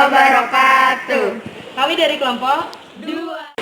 wabarakatuh. Kami dari kelompok 2.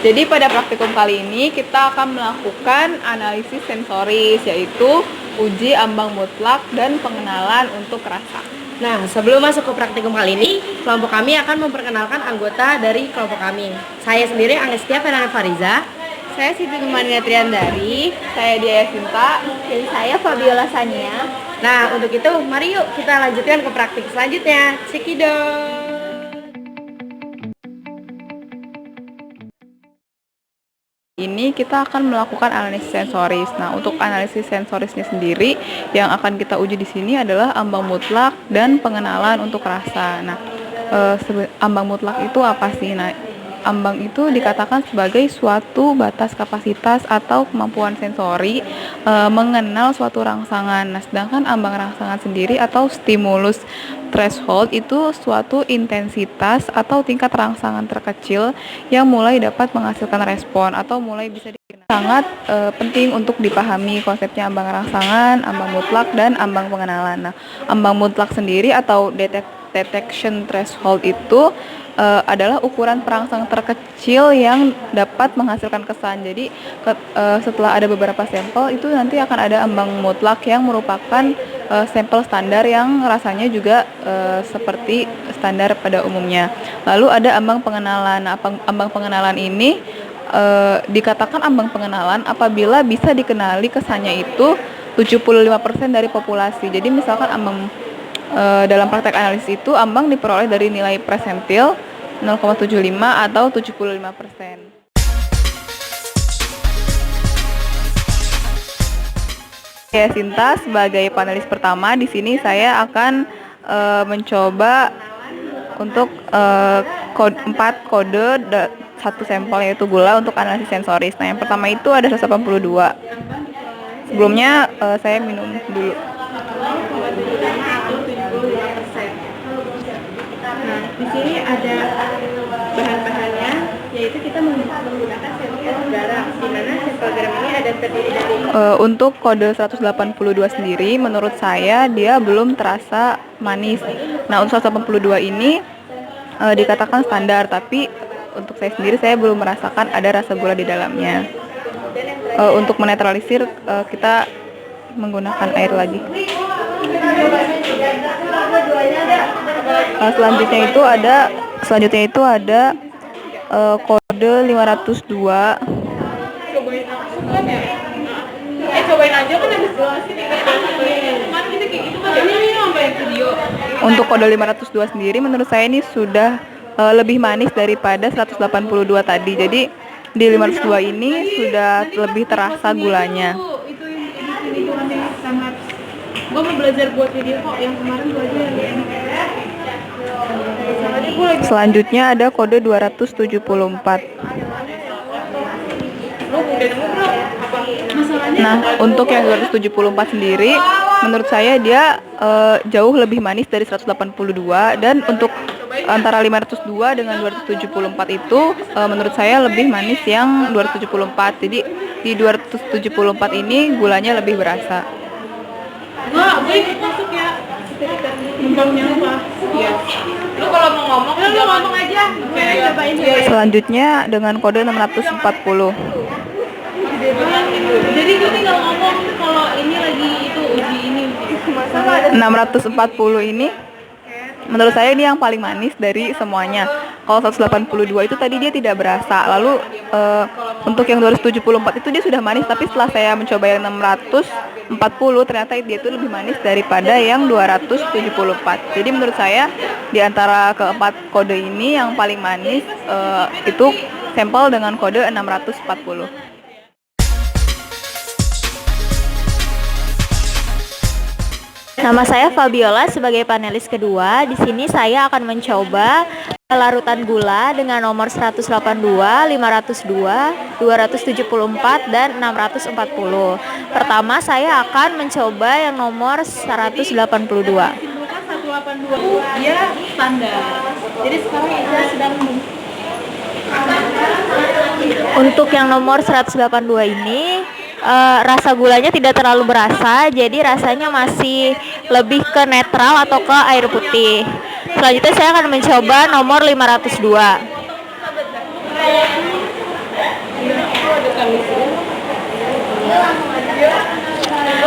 Jadi pada praktikum kali ini kita akan melakukan analisis sensoris, yaitu uji ambang mutlak dan pengenalan untuk rasa. Nah, sebelum masuk ke praktikum kali ini, kelompok kami akan memperkenalkan anggota dari kelompok kami. Saya sendiri Anestia Fernanda Fariza. Saya Siti Numania Triandari, saya Dia Sinta, dan saya Fabiola Sania. Nah, untuk itu mari yuk kita lanjutkan ke praktik selanjutnya. Cekidot. Ini kita akan melakukan analisis sensoris. Nah, untuk analisis sensorisnya sendiri yang akan kita uji di sini adalah ambang mutlak dan pengenalan untuk rasa. Nah, ambang mutlak itu apa sih? Nah, ambang itu dikatakan sebagai suatu batas kapasitas atau kemampuan sensori mengenal suatu rangsangan. Nah, sedangkan ambang rangsangan sendiri atau stimulus threshold itu suatu intensitas atau tingkat rangsangan terkecil yang mulai dapat menghasilkan respon atau mulai bisa dikenal. Sangat penting untuk dipahami konsepnya ambang rangsangan, ambang mutlak, dan ambang pengenalan. Nah, ambang mutlak sendiri atau detection threshold itu adalah ukuran perangsang terkecil yang dapat menghasilkan kesan. Jadi setelah ada beberapa sampel itu nanti akan ada ambang mutlak yang merupakan sampel standar yang rasanya juga seperti standar pada umumnya. Lalu ada ambang pengenalan. Nah, ambang pengenalan ini dikatakan ambang pengenalan apabila bisa dikenali kesannya itu 75% dari populasi. Jadi misalkan ambang dalam praktek analisis itu ambang diperoleh dari nilai presentil 0,75 atau 75%. Ya, Sinta sebagai panelis pertama di sini saya akan mencoba untuk 4 kode satu sampel yaitu gula untuk analisis sensoris. Nah, yang pertama itu ada 182. Sebelumnya saya minum dulu. Nah, di sini ada bahan-bahannya, yaitu kita menggunakan sampel garam, di mana sampel garam ini ada terdiri dari untuk kode 182 sendiri menurut saya dia belum terasa manis. Nah, untuk 182 ini dikatakan standar, tapi untuk saya sendiri saya belum merasakan ada rasa gula di dalamnya. Untuk menetralisir kita menggunakan air lagi. Selanjutnya itu ada kode 502. Cobain aja kan habis jelasin kemarin kita kayak gitu kan ini sampai video. Untuk kode 502 sendiri menurut saya ini sudah lebih manis daripada 182 tadi. Jadi di 502 ini sudah lebih terasa gulanya. Itu sangat. Gue mau belajar buat video kok, yang kemarin gue aja yang Selanjutnya ada kode 274. Nah, untuk yang 274 sendiri menurut saya dia jauh lebih manis dari 182, dan untuk antara 502 dengan 274 itu menurut saya lebih manis yang 274. Jadi di 274 ini gulanya lebih berasa. gue ikut masuk ya. Ngembangnya apa? Iya. Lu kalau mau ngomong, lu ngomong aja. Gue cobain ya. Selanjutnya dengan kode 640. Jadi gue tinggal ngomong kalau ini lagi itu uji ini. 640 ini menurut saya ini yang paling manis dari semuanya. Kalau 182 itu tadi dia tidak berasa. Lalu untuk yang 274 itu dia sudah manis, tapi setelah saya mencoba yang 640 ternyata dia itu lebih manis daripada yang 274. Jadi menurut saya di antara keempat kode ini yang paling manis itu sampel dengan kode 640. Nama saya Fabiola sebagai panelis kedua. Di sini saya akan mencoba larutan gula dengan nomor 182, 502, 274, dan 640. Pertama saya akan mencoba yang nomor 182. Dia standar. Jadi sekarang kita sedang untuk yang nomor 182 ini rasa gulanya tidak terlalu berasa, jadi rasanya masih lebih ke netral atau ke air putih. Selanjutnya saya akan mencoba nomor 502.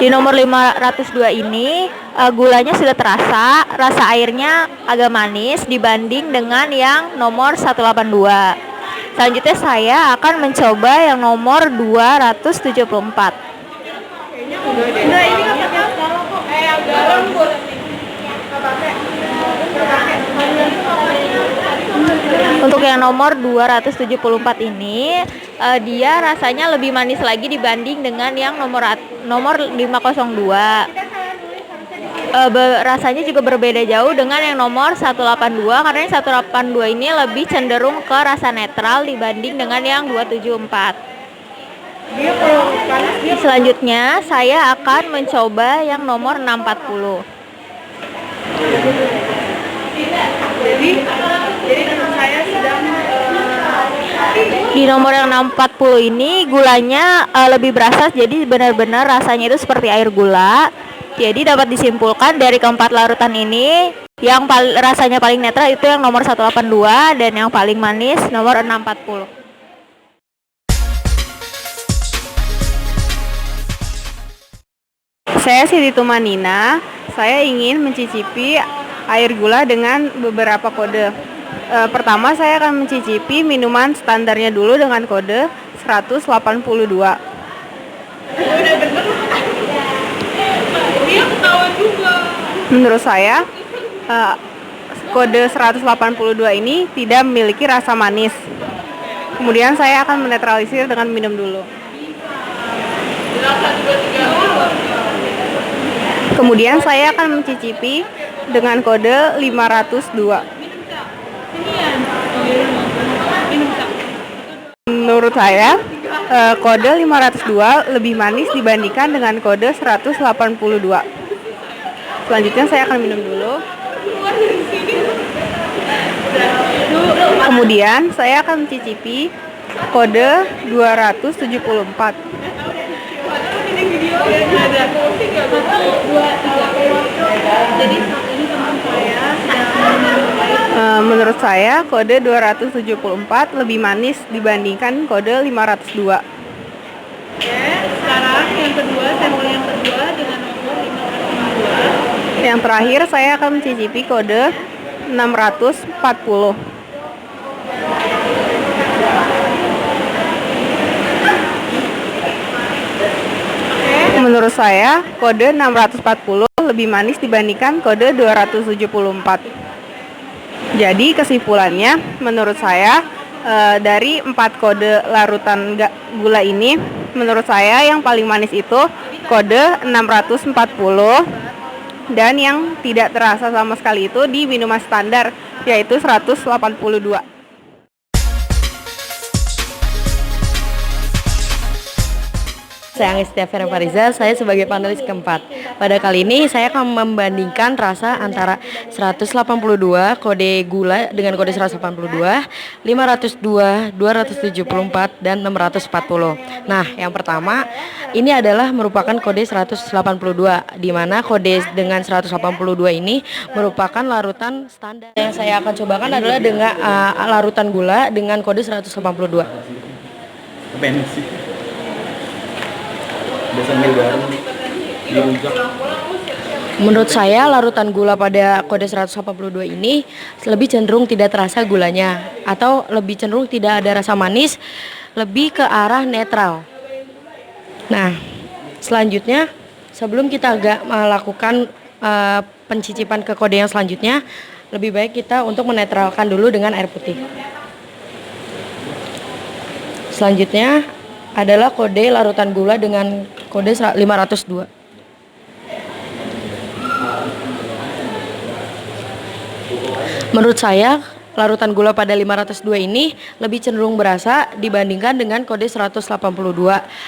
Di nomor 502 ini gulanya sudah terasa, rasa airnya agak manis dibanding dengan yang nomor 182. Selanjutnya saya akan mencoba yang nomor 274. Nah, ini nggak pakai skala kok. Garam boleh. Untuk yang nomor 274 ini dia rasanya lebih manis lagi dibanding dengan yang nomor 502. Rasanya juga berbeda jauh dengan yang nomor 182 karena yang 182 ini lebih cenderung ke rasa netral dibanding dengan yang 274. Selanjutnya saya akan mencoba yang nomor 640. Jadi teman saya sedang Di nomor yang 640 ini gulanya lebih berasa, jadi benar-benar rasanya itu seperti air gula. Jadi dapat disimpulkan dari keempat larutan ini yang rasanya paling netral itu yang nomor 182 dan yang paling manis nomor 640. Saya Siti Tumanina. Saya ingin mencicipi air gula dengan beberapa kode. Pertama saya akan mencicipi minuman standarnya dulu dengan kode 182. dia ketawa juga. Menurut saya kode 182 ini tidak memiliki rasa manis. Kemudian saya akan menetralisir dengan minum dulu. Kemudian saya akan mencicipi dengan kode 502. Menurut saya kode 502 lebih manis dibandingkan dengan kode 182. Selanjutnya saya akan minum dulu. Kemudian saya akan mencicipi kode 274. Menurut saya kode 274 lebih manis dibandingkan kode 502. Sekarang yang kedua, sampel yang kedua dengan nomor 502. Yang terakhir saya akan mencicipi kode 640. Menurut saya kode 640 lebih manis dibandingkan kode 274. Jadi kesimpulannya menurut saya dari 4 kode larutan gula ini, menurut saya yang paling manis itu kode 640 dan yang tidak terasa sama sekali itu di minuman standar yaitu 182. Saya Angestia Fariza, saya sebagai panelis keempat. Pada kali ini saya akan membandingkan rasa antara 182 kode gula dengan kode 182, 502, 274, dan 640. Nah, yang pertama ini adalah merupakan kode 182, di mana kode dengan 182 ini merupakan larutan standar. Yang saya akan cobakan adalah dengan larutan gula dengan kode 182. Menurut saya larutan gula pada kode 182 ini lebih cenderung tidak terasa gulanya atau lebih cenderung tidak ada rasa manis, lebih ke arah netral. Nah, selanjutnya sebelum kita agak melakukan pencicipan ke kode yang selanjutnya, lebih baik kita untuk menetralkan dulu dengan air putih. Selanjutnya adalah kode larutan gula dengan kode 502. Menurut saya larutan gula pada 502 ini lebih cenderung berasa dibandingkan dengan kode 182.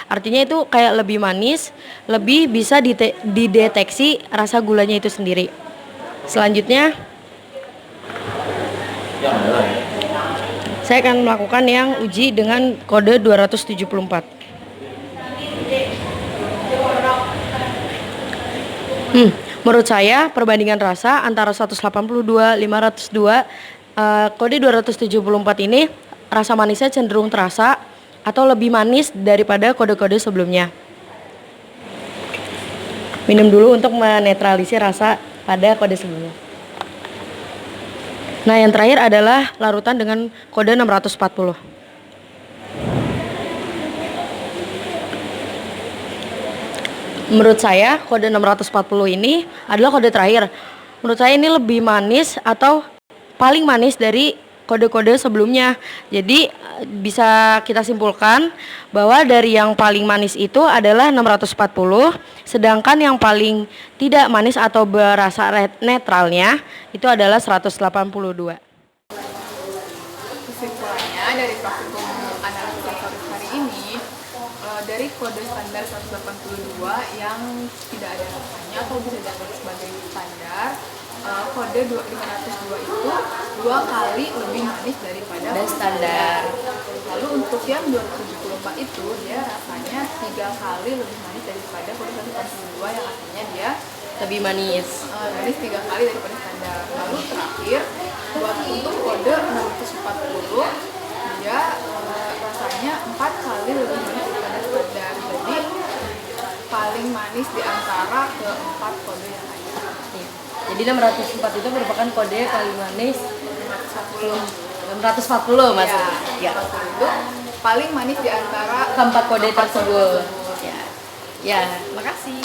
Artinya itu kayak lebih manis, lebih bisa dideteksi rasa gulanya itu sendiri. Selanjutnya saya akan melakukan yang uji dengan kode 274. Menurut saya perbandingan rasa antara 182, 502, kode 274 ini rasa manisnya cenderung terasa atau lebih manis daripada kode-kode sebelumnya. Minum dulu untuk menetralisir rasa pada kode sebelumnya. Nah, yang terakhir adalah larutan dengan kode 640. Menurut saya kode 640 ini adalah kode terakhir. Menurut saya ini lebih manis atau paling manis dari kode-kode sebelumnya. Jadi bisa kita simpulkan bahwa dari yang paling manis itu adalah 640, sedangkan yang paling tidak manis atau berasa netralnya itu adalah 182. Kesimpulannya dari praktikum analisis sensoris hari ini, dari kode standar 182 yang tidak ada rasanya atau bisa dianggap sebagai standar, kode 502 itu 2 kali lebih manis daripada Dan standar. Lalu untuk yang 274 itu dia rasanya 3 kali lebih manis daripada kode 182 yang artinya dia Lebih manis. manis 3 kali daripada standar. Lalu terakhir untuk kode 640 dia rasanya 4 kali lebih manis daripada standar. Jadi paling manis di antara keempat kode yang ada. Jadi 604 itu merupakan kode paling manis. 640 maksudnya. Ya. Itu paling manis di antara Keempat kode empat tersebut. Ya. Ya, makasih.